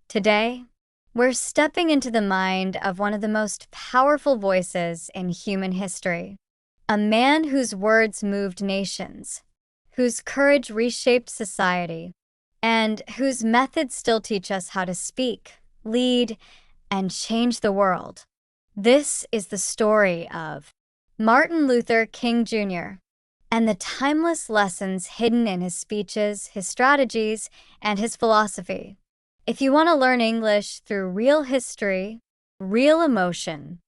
Today, we're stepping into the mind of one of the most powerful voices in human history. A man whose words moved nations, whose courage reshaped society, and whose methods still teach us how to speak, lead, and change the world. This is the story of Martin Luther King Jr. and the timeless lessons hidden in his speeches, his strategies, and his philosophy. If you want to learn English through real history, real emotion,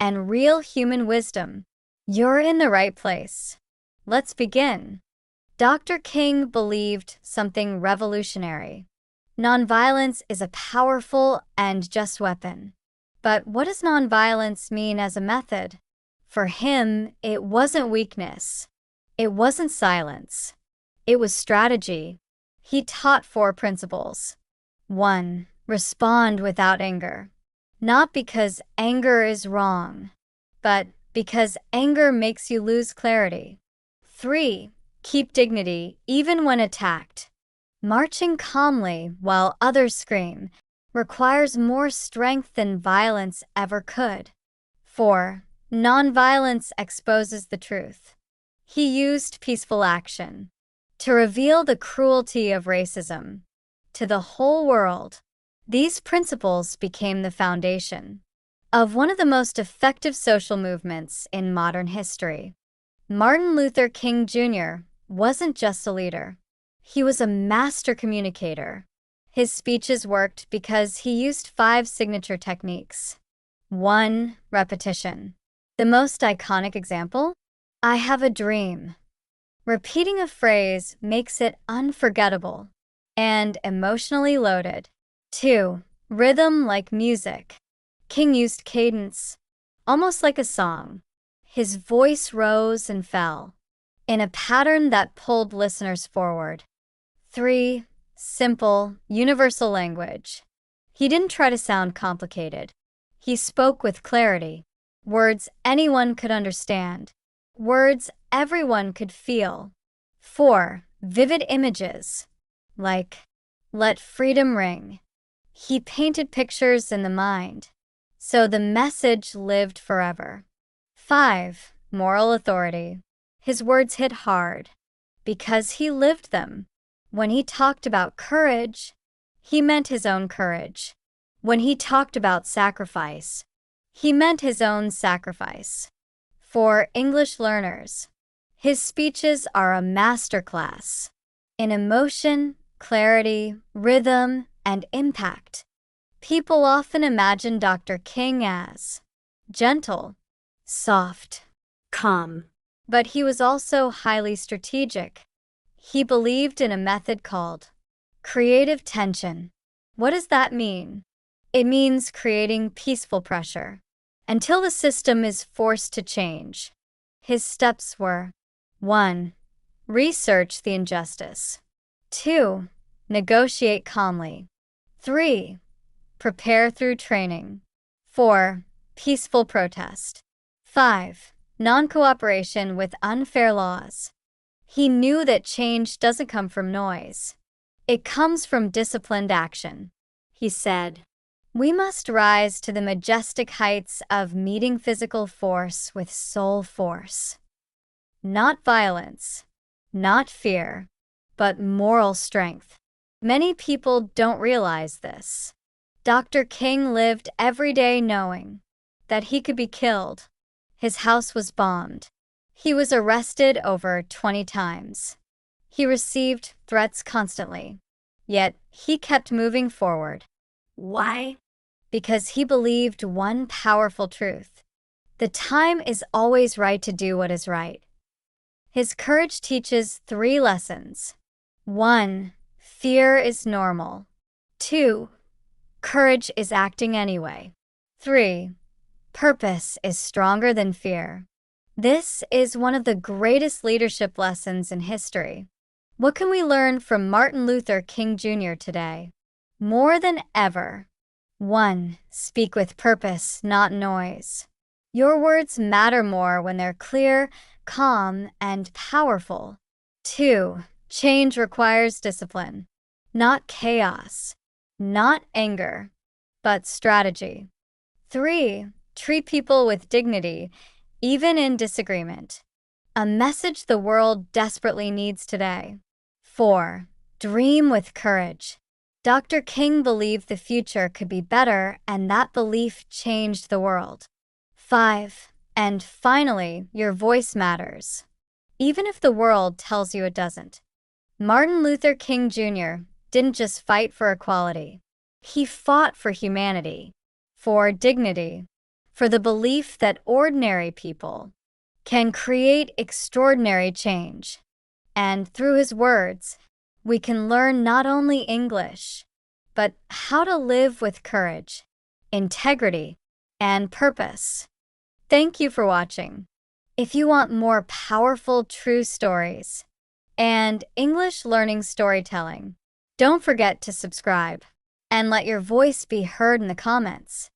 and real human wisdom, you're in the right place. Let's begin. Dr. King believed something revolutionary. Nonviolence is a powerful and just weapon. But what does nonviolence mean as a method? For him, it wasn't weakness. It wasn't silence. It was strategy. He taught 4 principles. 1. Respond without anger. Not because anger is wrong, but because anger makes you lose clarity. 3. Keep dignity even when attacked. Marching calmly while others scream requires more strength than violence ever could. 4. Nonviolence exposes the truth. He used peaceful action to reveal the cruelty of racism to the whole world. These principles became the foundation of one of the most effective social movements in modern history. Martin Luther King Jr. wasn't just a leader. He was a master communicator. His speeches worked because he used 5 signature techniques. 1. Repetition. The most iconic example? I have a dream. Repeating a phrase makes it unforgettable and emotionally loaded. 2. Rhythm like music. King used cadence, almost like a song. His voice rose and fell in a pattern that pulled listeners forward. 3. Simple, universal language. He didn't try to sound complicated. He spoke with clarity, words anyone could understand, words everyone could feel. 4. Vivid images, like, let freedom ring. He painted pictures in the mind, so the message lived forever. 5. Moral authority. His words hit hard because he lived them. When he talked about courage, he meant his own courage. When he talked about sacrifice, he meant his own sacrifice. For English learners, his speeches are a masterclass in emotion, clarity, rhythm, and impact. People often imagine Dr. King as gentle, soft, calm, but he was also highly strategic. He believed in a method called creative tension. What does that mean? It means creating peaceful pressure until the system is forced to change. His steps were: 1. Research the injustice. 2. Negotiate calmly. 3. Prepare through training. 4. Peaceful protest. 5. Non-cooperation with unfair laws. He knew that change doesn't come from noise. It comes from disciplined action. He said, we must rise to the majestic heights of meeting physical force with soul force. Not violence, not fear, but moral strength. Many people don't realize this. Dr. King lived every day knowing that he could be killed. His house was bombed. He was arrested over 20 times. He received threats constantly. Yet he kept moving forward. Why? Because he believed one powerful truth. The time is always right to do what is right. His courage teaches 3 lessons. 1. Fear is normal. 2. Courage is acting anyway. 3. Purpose is stronger than fear. This is one of the greatest leadership lessons in history. What can we learn from Martin Luther King Jr. today? more than ever. 1. Speak with purpose, not noise. Your words matter more when they're clear, calm, and powerful. 2. Change requires discipline, not chaos, not anger, but strategy. 3. Treat people with dignity, even in disagreement. A message the world desperately needs today. 4. Dream with courage. Dr. King believed the future could be better, and that belief changed the world. 5. And finally, your voice matters, even if the world tells you it doesn't. Martin Luther King Jr. didn't just fight for equality. He fought for humanity, for dignity, for the belief that ordinary people can create extraordinary change. And through his words, we can learn not only English, but how to live with courage, integrity, and purpose. Thank you for watching. If you want more powerful true stories and English learning storytelling, don't forget to subscribe and let your voice be heard in the comments.